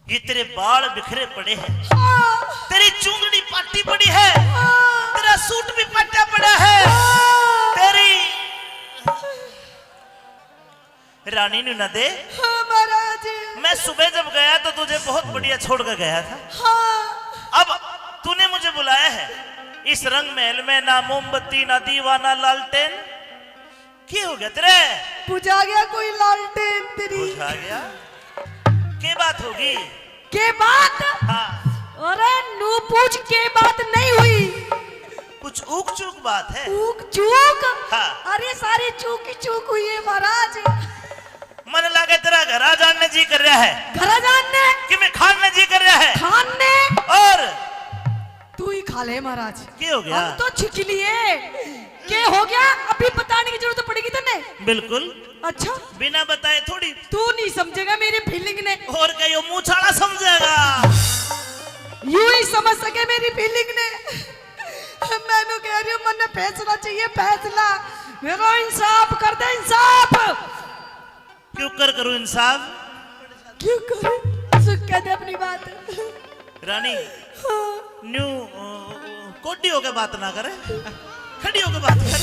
ये तेरे बाल बिखरे पड़े हैं, हाँ, तेरी चुंगड़ी पाटी पड़ी है, हाँ, तेरा सूट भी पट्टा पड़ा है, हाँ, तेरी रानी ने न दे। हाँ महाराज। मैं सुबह जब गया तो तुझे बहुत बढ़िया छोड़ कर गया था। हाँ, अब तूने मुझे बुलाया है इस रंग महल में, ना मोमबत्ती ना दीवा ना लालटेन। क्या हो गया तेरे? बुझा गया कोई लालटेन तेरी। बुझा गया? क्या बात होगी? के बात? हाँ, अरे नू पूछ के बात नहीं हुई, कुछ ऊक चूक बात है। चूक चूक? हाँ। अरे सारी चूक ही चूक हुई है महाराज। मन लगे तेरा घरा जानने जी कर रहा है घर जानने कि मैं खाने जी कर रहा है, खाने और तू ही खा ले महाराज। क्या हो गया? हम तो छिक लिए। क्या हो गया अभी बताने की जरूरत पड़ेगी तुमने? बिल्कुल, अच्छा, बिना बताए थोड़ी। तू नहीं समझेगा मेरी फीलिंग ने। और कहीं मुंह छाड़ा समझेगा। यूं ही समझ सके मेरी फीलिंग ने। मैंने कह रही हूँ मन फैसला चाहिए, फैसला मेरा। इंसाफ कर दे, इंसाफ। क्यों करूं इंसाफ? क्यों करे? सुख कह दे अपनी बात। रानी हाँ, न्यू कोडी होके बात ना करे, खड़ी होके बात कर।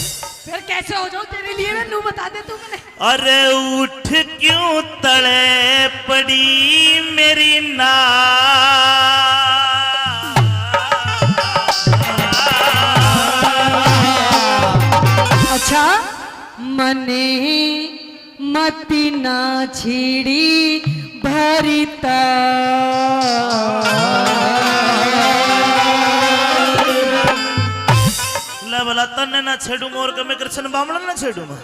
फिर कैसे हो जाओ तेरे लिए मैं नू बता दे तू मैंने। अरे उठ क्यों तले पड़ी मेरी ना, अच्छा, मने मती ना छीड़ी भरिता। ला भला तन्ने ना छेड़ू मोर के मैं कृष्ण बामण ना छेड़ू मैं।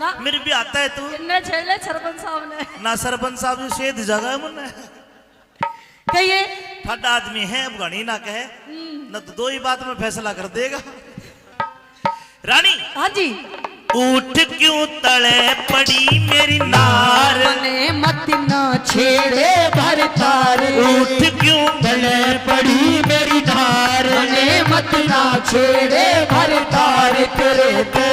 ना मेरे भी आता है तू इन्ने छेड़े सरपंच साहब ने। ना, सरपंच साहब ने शेद जगह है मुन्ने। कहिए फट आदमी है, अब घनी ना कहे, न तो दो ही बात में फैसला कर देगा। रानी हाँ जी। उठ क्यों तले पड़ी मेरी नार, मने मत ना छेड़े भरतार। उठ क्यों तले पड़ी मेरी नार, मने मत ना छेड़े भरतार तेरे पे